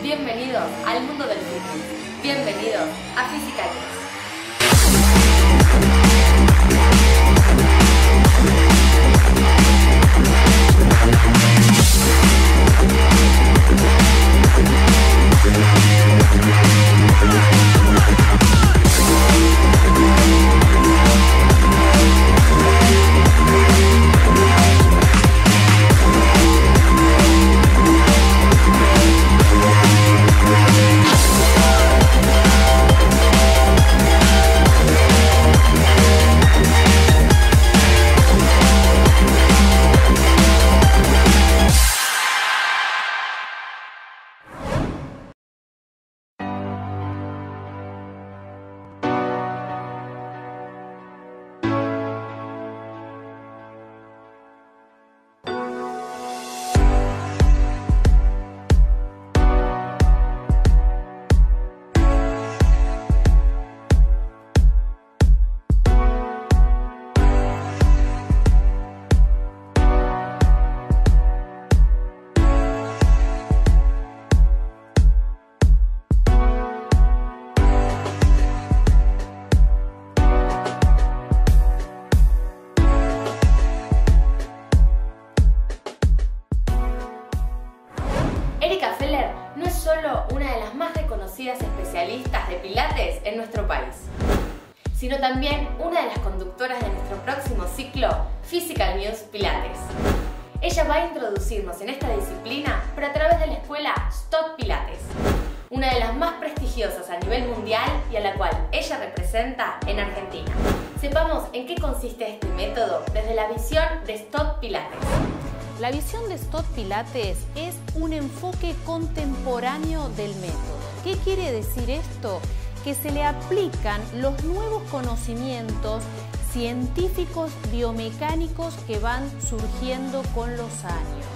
Bienvenidos al mundo del fitness. Bienvenidos a Physical News. Erika Feller no es solo una de las más reconocidas especialistas de pilates en nuestro país, sino también una de las conductoras de nuestro próximo ciclo Physical News Pilates. Ella va a introducirnos en esta disciplina, pero a través de la escuela Stott Pilates, una de las más prestigiosas a nivel mundial y a la cual ella representa en Argentina. Sepamos en qué consiste este método desde la visión de Stott Pilates. La visión de Stott Pilates es un enfoque contemporáneo del método. ¿Qué quiere decir esto? Que se le aplican los nuevos conocimientos científicos biomecánicos que van surgiendo con los años.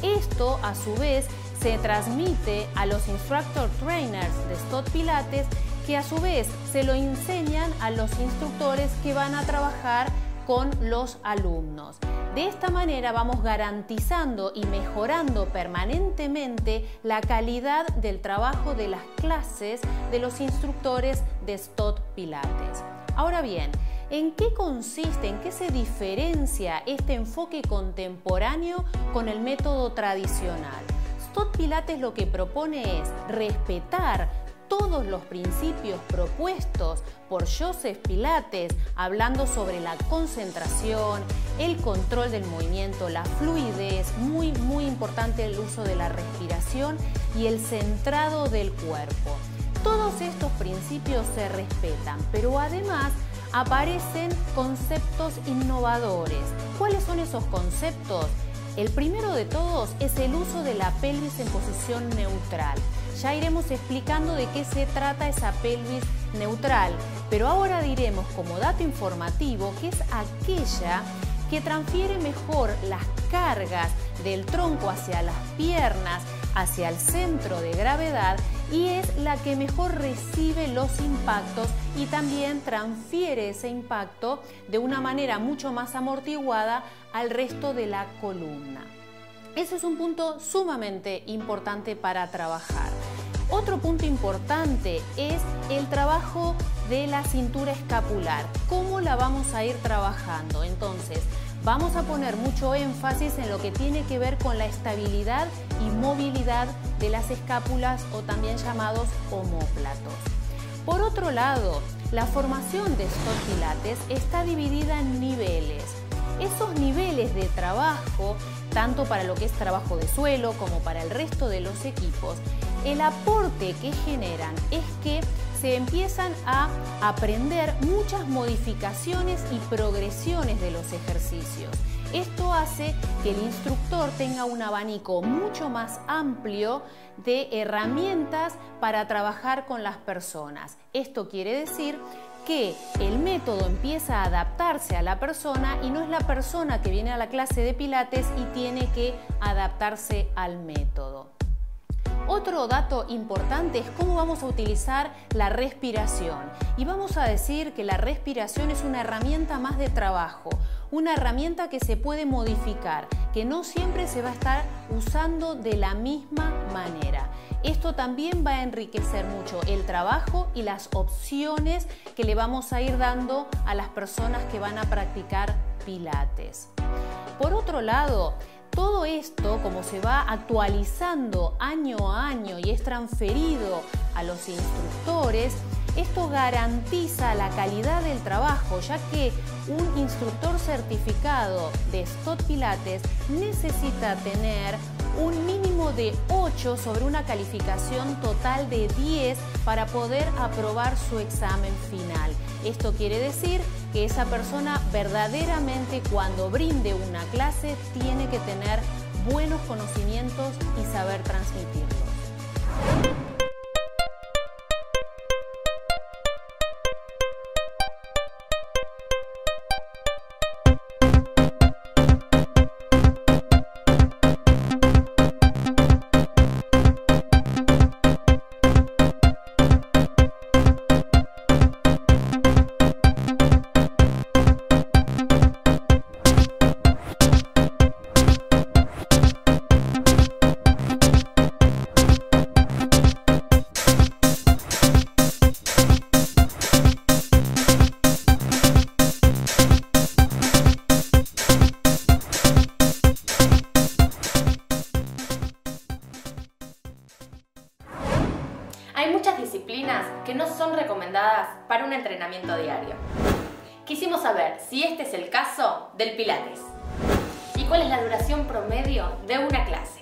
Esto, a su vez, se transmite a los instructor trainers de Stott Pilates, que a su vez se lo enseñan a los instructores que van a trabajar con los alumnos. De esta manera vamos garantizando y mejorando permanentemente la calidad del trabajo de las clases de los instructores de Stott Pilates. Ahora bien, ¿en qué consiste, en qué se diferencia este enfoque contemporáneo con el método tradicional? Stott Pilates lo que propone es respetar todos los principios propuestos por Joseph Pilates, hablando sobre la concentración, el control del movimiento, la fluidez, muy importante el uso de la respiración y el centrado del cuerpo. Todos estos principios se respetan, pero además aparecen conceptos innovadores. ¿Cuáles son esos conceptos? El primero de todos es el uso de la pelvis en posición neutral. Ya iremos explicando de qué se trata esa pelvis neutral, pero ahora diremos como dato informativo que es aquella que transfiere mejor las cargas del tronco hacia las piernas, hacia el centro de gravedad, y es la que mejor recibe los impactos y también transfiere ese impacto de una manera mucho más amortiguada al resto de la columna. Ese es un punto sumamente importante para trabajar. Otro punto importante es el trabajo de la cintura escapular. ¿Cómo la vamos a ir trabajando? Entonces, vamos a poner mucho énfasis en lo que tiene que ver con la estabilidad y movilidad de las escápulas, o también llamados omóplatos. Por otro lado, la formación de Stott Pilates está dividida en niveles. Esos niveles de trabajo, tanto para lo que es trabajo de suelo como para el resto de los equipos, el aporte que generan es que se empiezan a aprender muchas modificaciones y progresiones de los ejercicios. Esto hace que el instructor tenga un abanico mucho más amplio de herramientas para trabajar con las personas. Esto quiere decir que el método empieza a adaptarse a la persona y no es la persona que viene a la clase de Pilates y tiene que adaptarse al método. Otro dato importante es cómo vamos a utilizar la respiración. Y vamos a decir que la respiración es una herramienta más de trabajo, una herramienta que se puede modificar, que no siempre se va a estar usando de la misma manera. Esto también va a enriquecer mucho el trabajo y las opciones que le vamos a ir dando a las personas que van a practicar Pilates. Por otro lado, todo esto, como se va actualizando año a año y es transferido a los instructores, esto garantiza la calidad del trabajo, ya que un instructor certificado de Stott Pilates necesita tener un mínimo de 8 sobre una calificación total de 10 para poder aprobar su examen final. Esto quiere decir que esa persona verdaderamente, cuando brinde una clase, tiene que tener buenos conocimientos y saber transmitirlos. Hay muchas disciplinas que no son recomendadas para un entrenamiento diario. Quisimos saber si este es el caso del Pilates y cuál es la duración promedio de una clase.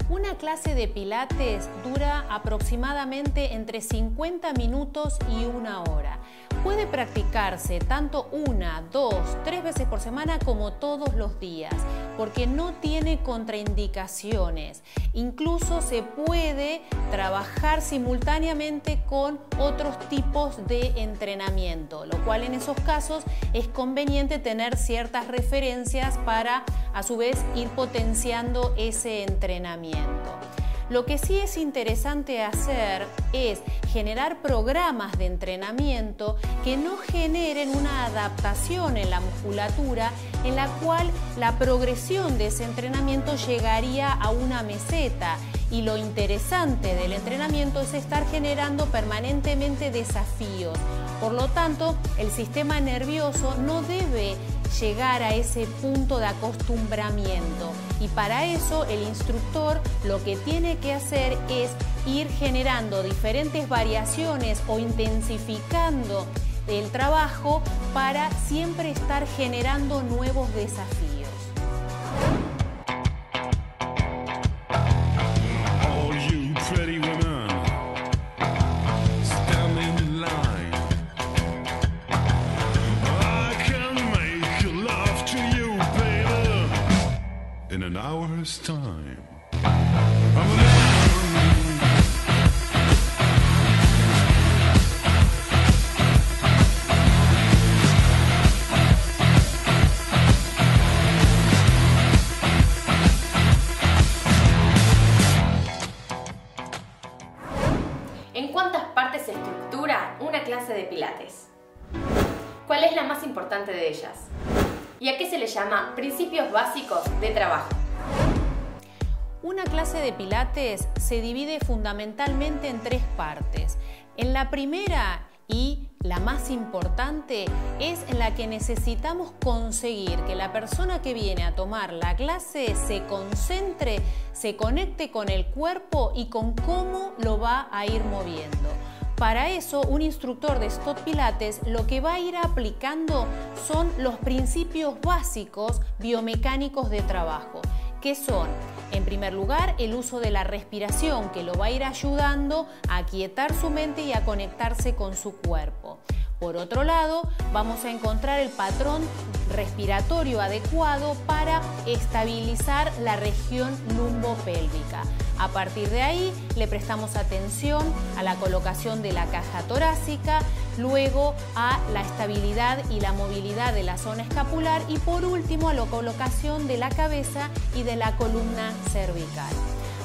Una clase de Pilates dura aproximadamente entre 50 minutos y 1 hora. Puede practicarse tanto 1, 2, 3 veces por semana como todos los días, porque no tiene contraindicaciones. Incluso se puede trabajar simultáneamente con otros tipos de entrenamiento, lo cual en esos casos es conveniente tener ciertas referencias para a su vez ir potenciando ese entrenamiento. Lo que sí es interesante hacer es generar programas de entrenamiento que no generen una adaptación en la musculatura en la cual la progresión de ese entrenamiento llegaría a una meseta. Y lo interesante del entrenamiento es estar generando permanentemente desafíos. Por lo tanto, el sistema nervioso no debe llegar a ese punto de acostumbramiento. Y para eso el instructor lo que tiene que hacer es ir generando diferentes variaciones o intensificando el trabajo para siempre estar generando nuevos desafíos. In an hour's time. ¿En cuántas partes se estructura una clase de Pilates? ¿Cuál es la más importante de ellas? ¿Y a qué se le llama principios básicos de trabajo? Una clase de Pilates se divide fundamentalmente en 3 partes. En la primera y la más importante es en la que necesitamos conseguir que la persona que viene a tomar la clase se concentre, se conecte con el cuerpo y con cómo lo va a ir moviendo. Para eso, un instructor de Stott Pilates lo que va a ir aplicando son los principios básicos biomecánicos de trabajo, que son, en primer lugar, el uso de la respiración, que lo va a ir ayudando a aquietar su mente y a conectarse con su cuerpo. Por otro lado, vamos a encontrar el patrón respiratorio adecuado para estabilizar la región lumbopélvica. A partir de ahí, le prestamos atención a la colocación de la caja torácica, luego a la estabilidad y la movilidad de la zona escapular y por último a la colocación de la cabeza y de la columna cervical.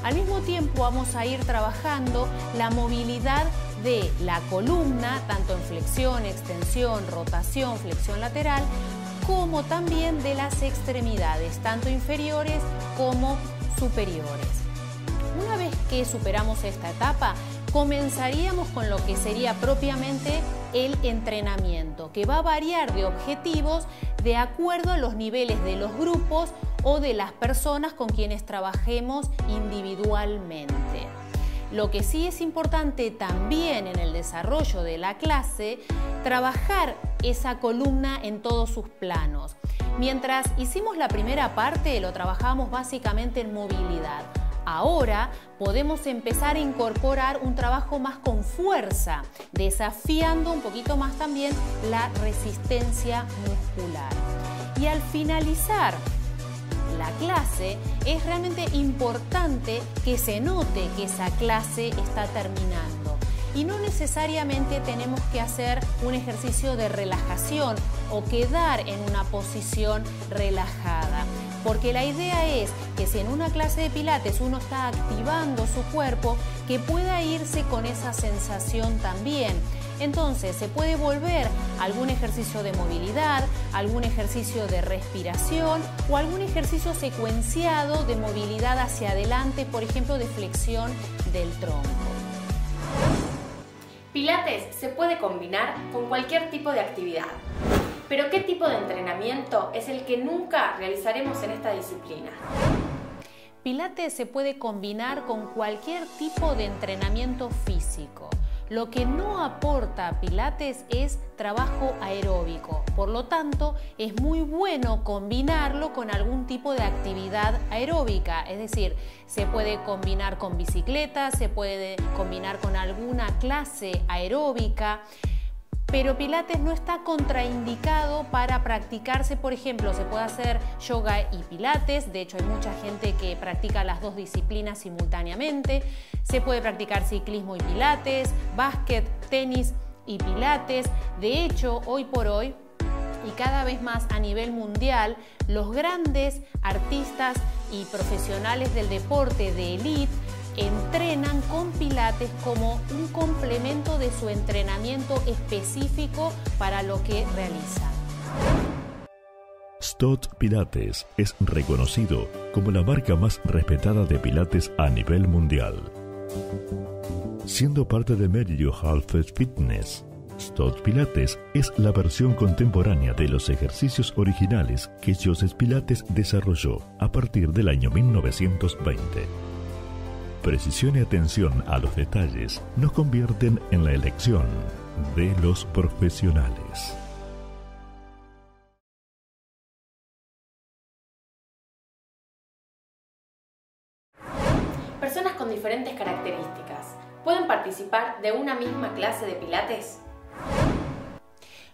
Al mismo tiempo vamos a ir trabajando la movilidad de la columna, tanto en flexión, extensión, rotación, flexión lateral, como también de las extremidades, tanto inferiores como superiores. Una vez que superamos esta etapa, comenzaríamos con lo que sería propiamente el entrenamiento, que va a variar de objetivos de acuerdo a los niveles de los grupos o de las personas con quienes trabajemos individualmente. Lo que sí es importante también en el desarrollo de la clase, trabajar esa columna en todos sus planos. Mientras hicimos la primera parte, lo trabajamos básicamente en movilidad. Ahora podemos empezar a incorporar un trabajo más con fuerza, desafiando un poquito más también la resistencia muscular. Y al finalizar la clase, es realmente importante que se note que esa clase está terminando. Y no necesariamente tenemos que hacer un ejercicio de relajación o quedar en una posición relajada. Porque la idea es que si en una clase de pilates uno está activando su cuerpo, que pueda irse con esa sensación también. Entonces se puede volver algún ejercicio de movilidad, algún ejercicio de respiración o algún ejercicio secuenciado de movilidad hacia adelante, por ejemplo de flexión del tronco. Pilates se puede combinar con cualquier tipo de actividad. Pero ¿qué tipo de entrenamiento es el que nunca realizaremos en esta disciplina? Pilates se puede combinar con cualquier tipo de entrenamiento físico. Lo que no aporta Pilates es trabajo aeróbico. Por lo tanto, es muy bueno combinarlo con algún tipo de actividad aeróbica. Es decir, se puede combinar con bicicleta, se puede combinar con alguna clase aeróbica. Pero Pilates no está contraindicado para practicarse, por ejemplo, se puede hacer yoga y Pilates, de hecho hay mucha gente que practica las dos disciplinas simultáneamente, se puede practicar ciclismo y Pilates, básquet, tenis y Pilates, de hecho hoy por hoy y cada vez más a nivel mundial, los grandes artistas y profesionales del deporte de élite entrenan con Pilates como un complemento de su entrenamiento específico para lo que realizan. Stott Pilates es reconocido como la marca más respetada de Pilates a nivel mundial. Siendo parte de Medio Health Fitness, Stott Pilates es la versión contemporánea de los ejercicios originales que Joseph Pilates desarrolló a partir del año 1920. Precisión y atención a los detalles nos convierten en la elección de los profesionales. Personas con diferentes características, ¿pueden participar de una misma clase de Pilates?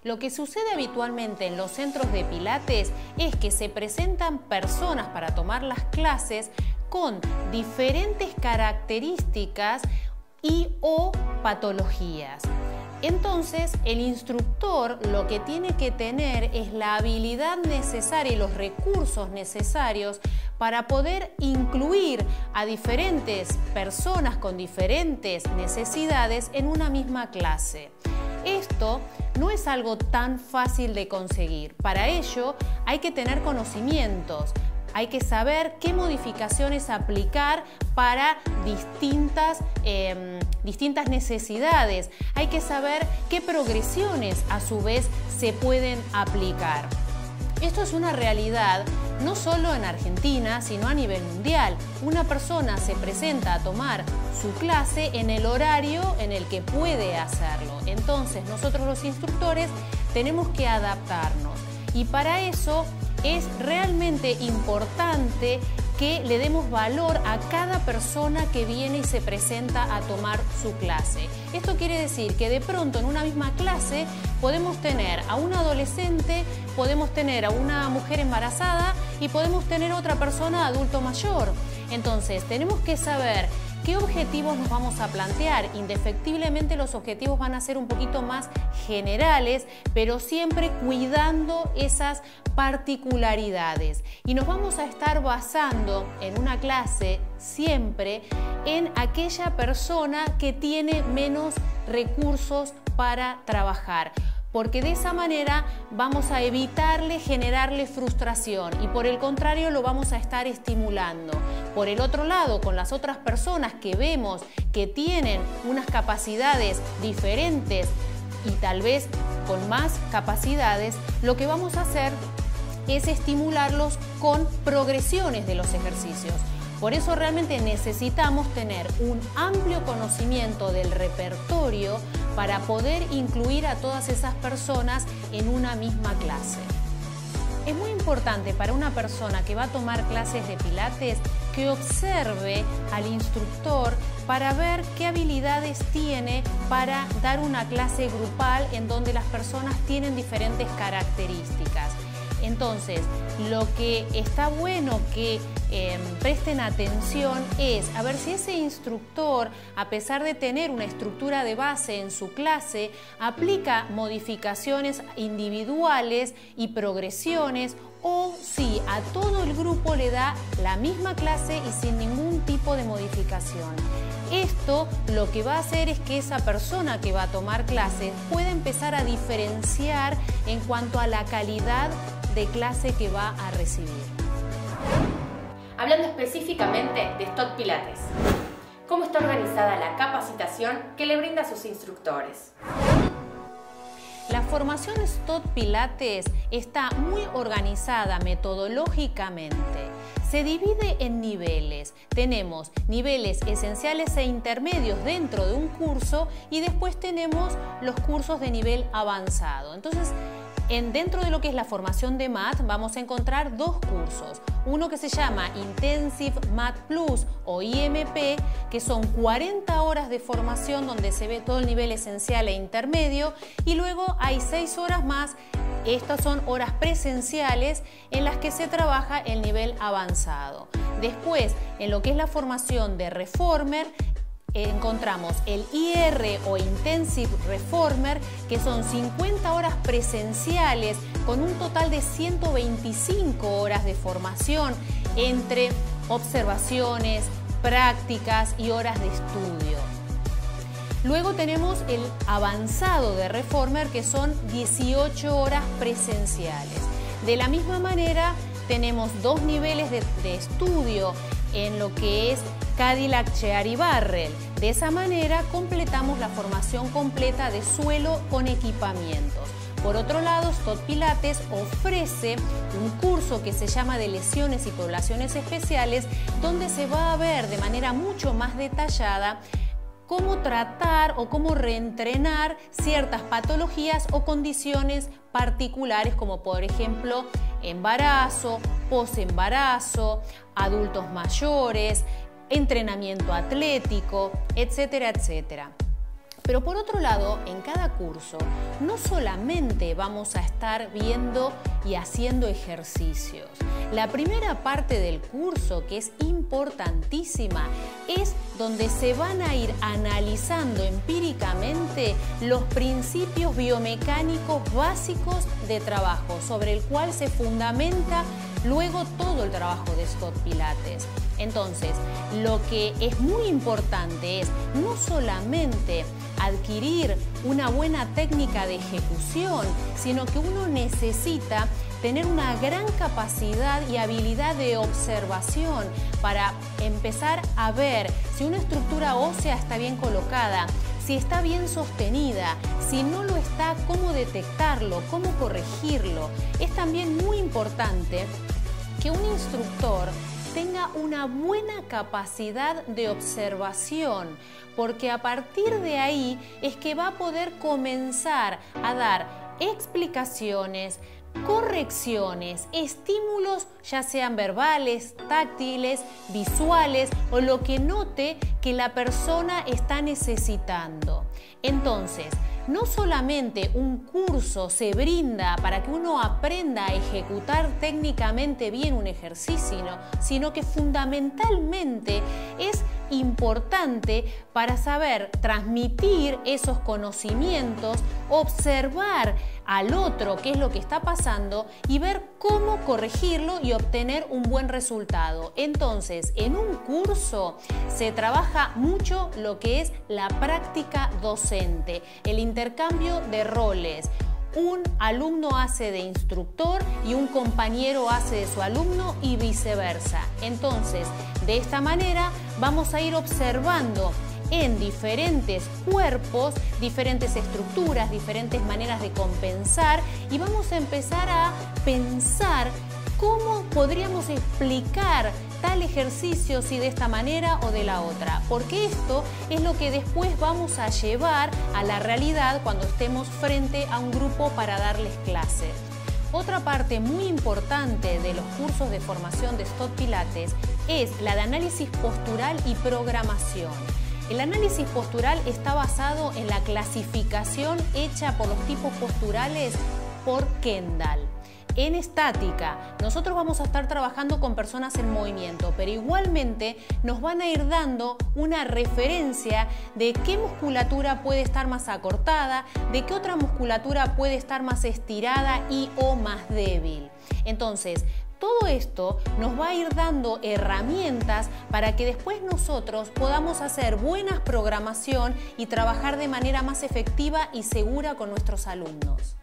Lo que sucede habitualmente en los centros de Pilates es que se presentan personas para tomar las clases con diferentes características y o patologías. Entonces, el instructor lo que tiene que tener es la habilidad necesaria y los recursos necesarios para poder incluir a diferentes personas con diferentes necesidades en una misma clase. Esto no es algo tan fácil de conseguir. Para ello hay que tener conocimientos. Hay que saber qué modificaciones aplicar para distintas necesidades. Hay que saber qué progresiones a su vez se pueden aplicar. Esto es una realidad no solo en Argentina, sino a nivel mundial. Una persona se presenta a tomar su clase en el horario en el que puede hacerlo. Entonces, nosotros los instructores tenemos que adaptarnos. Y para eso es realmente importante que le demos valor a cada persona que viene y se presenta a tomar su clase. Esto quiere decir que de pronto en una misma clase podemos tener a un adolescente, podemos tener a una mujer embarazada y podemos tener a otra persona adulto mayor. Entonces tenemos que saber ¿qué objetivos nos vamos a plantear? Indefectiblemente los objetivos van a ser un poquito más generales, pero siempre cuidando esas particularidades. Y nos vamos a estar basando en una clase siempre en aquella persona que tiene menos recursos para trabajar. porque de esa manera vamos a evitarle generarle frustración y por el contrario lo vamos a estar estimulando. Por el otro lado, con las otras personas que vemos que tienen unas capacidades diferentes y tal vez con más capacidades, lo que vamos a hacer es estimularlos con progresiones de los ejercicios. Por eso realmente necesitamos tener un amplio conocimiento del repertorio para poder incluir a todas esas personas en una misma clase. Es muy importante para una persona que va a tomar clases de pilates que observe al instructor para ver qué habilidades tiene para dar una clase grupal en donde las personas tienen diferentes características. Entonces, lo que está bueno que presten atención es a ver si ese instructor, a pesar de tener una estructura de base en su clase, aplica modificaciones individuales y progresiones o si a todo el grupo le da la misma clase y sin ningún tipo de modificación. Esto lo que va a hacer es que esa persona que va a tomar clases pueda empezar a diferenciar en cuanto a la calidad de clase que va a recibir. Hablando específicamente de Stott Pilates, ¿cómo está organizada la capacitación que le brinda a sus instructores? La formación Stott Pilates está muy organizada metodológicamente. Se divide en niveles. Tenemos niveles esenciales e intermedios dentro de un curso y después tenemos los cursos de nivel avanzado. Entonces, dentro de lo que es la formación de MAT vamos a encontrar dos cursos. Uno que se llama Intensive MAT Plus o IMP, que son 40 horas de formación donde se ve todo el nivel esencial e intermedio, y luego hay 6 horas más. Estas son horas presenciales en las que se trabaja el nivel avanzado. Después, en lo que es la formación de Reformer, encontramos el IR o Intensive Reformer, que son 50 horas presenciales con un total de 125 horas de formación entre observaciones, prácticas y horas de estudio. Luego tenemos el avanzado de Reformer, que son 18 horas presenciales. De la misma manera, tenemos dos niveles de estudio en lo que es Cadillac Chair y Barrel. De esa manera completamos la formación completa de suelo con equipamientos. Por otro lado, Stott Pilates ofrece un curso que se llama de lesiones y poblaciones especiales, donde se va a ver de manera mucho más detallada cómo tratar o cómo reentrenar ciertas patologías o condiciones particulares, como por ejemplo embarazo, posembarazo, adultos mayores, entrenamiento atlético, etcétera, etcétera. Pero por otro lado, en cada curso no solamente vamos a estar viendo y haciendo ejercicios. La primera parte del curso, que es importantísima, es donde se van a ir analizando empíricamente los principios biomecánicos básicos de trabajo, sobre el cual se fundamenta luego todo el trabajo de Stott Pilates. Entonces, lo que es muy importante es no solamente adquirir una buena técnica de ejecución, sino que uno necesita tener una gran capacidad y habilidad de observación para empezar a ver si una estructura ósea está bien colocada, si está bien sostenida, si no lo está, cómo detectarlo, cómo corregirlo. Es también muy importante que un instructor tenga una buena capacidad de observación, porque a partir de ahí es que va a poder comenzar a dar explicaciones, correcciones, estímulos, ya sean verbales, táctiles, visuales o lo que note que la persona está necesitando. Entonces, no solamente un curso se brinda para que uno aprenda a ejecutar técnicamente bien un ejercicio, sino que fundamentalmente es importante para saber transmitir esos conocimientos, observar al otro qué es lo que está pasando y ver cómo corregirlo y obtener un buen resultado. Entonces, en un curso se trabaja mucho lo que es la práctica docente, el intercambio de roles. un alumno hace de instructor y un compañero hace de su alumno y viceversa. Entonces, de esta manera vamos a ir observando en diferentes cuerpos, diferentes estructuras, diferentes maneras de compensar y vamos a empezar a pensar cómo podríamos explicar tal ejercicio si de esta manera o de la otra, porque esto es lo que después vamos a llevar a la realidad cuando estemos frente a un grupo para darles clase. Otra parte muy importante de los cursos de formación de Stott Pilates es la de análisis postural y programación. El análisis postural está basado en la clasificación hecha por los tipos posturales por Kendall. En estática, nosotros vamos a estar trabajando con personas en movimiento, pero igualmente nos van a ir dando una referencia de qué musculatura puede estar más acortada, de qué otra musculatura puede estar más estirada y o más débil. Entonces, todo esto nos va a ir dando herramientas para que después nosotros podamos hacer buena programación y trabajar de manera más efectiva y segura con nuestros alumnos.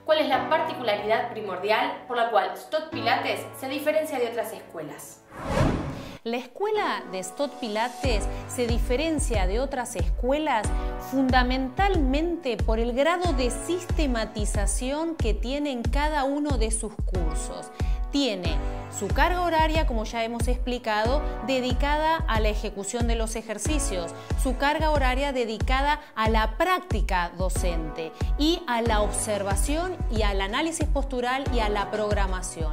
¿Cuál es la particularidad primordial por la cual Stott Pilates se diferencia de otras escuelas? La escuela de Stott Pilates se diferencia de otras escuelas fundamentalmente por el grado de sistematización que tiene en cada uno de sus cursos. Tiene su carga horaria, como ya hemos explicado, dedicada a la ejecución de los ejercicios, su carga horaria dedicada a la práctica docente y a la observación y al análisis postural y a la programación.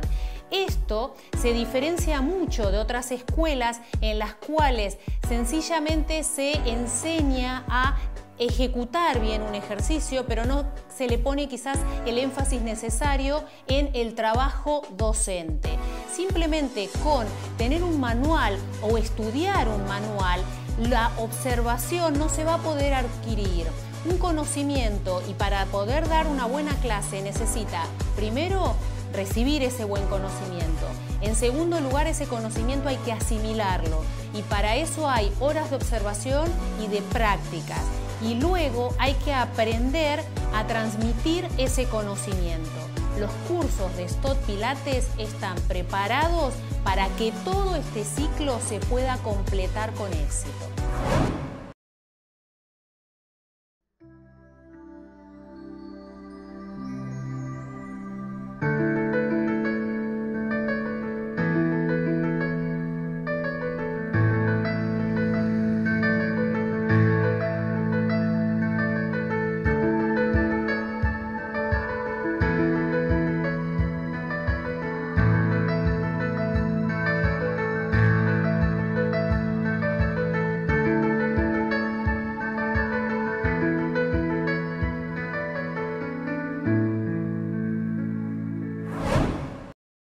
Esto se diferencia mucho de otras escuelas en las cuales sencillamente se enseña a ejecutar bien un ejercicio, pero no se le pone quizás el énfasis necesario en el trabajo docente. Simplemente con tener un manual o estudiar un manual, la observación no se va a poder adquirir. Un conocimiento, y para poder dar una buena clase necesita primero recibir ese buen conocimiento. En segundo lugar, ese conocimiento hay que asimilarlo y para eso hay horas de observación y de prácticas. Y luego hay que aprender a transmitir ese conocimiento. Los cursos de Stott Pilates están preparados para que todo este ciclo se pueda completar con éxito.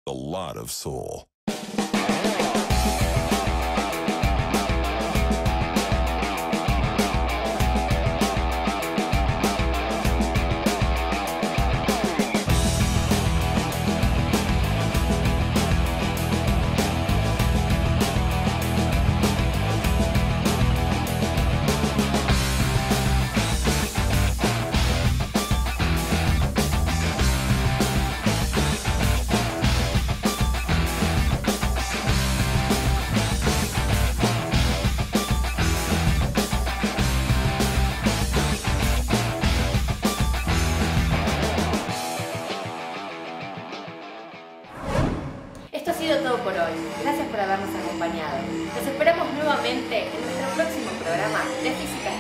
A lot of soul. Esto ha sido todo por hoy. Gracias por habernos acompañado. Nos esperamos nuevamente en nuestro próximo programa de Física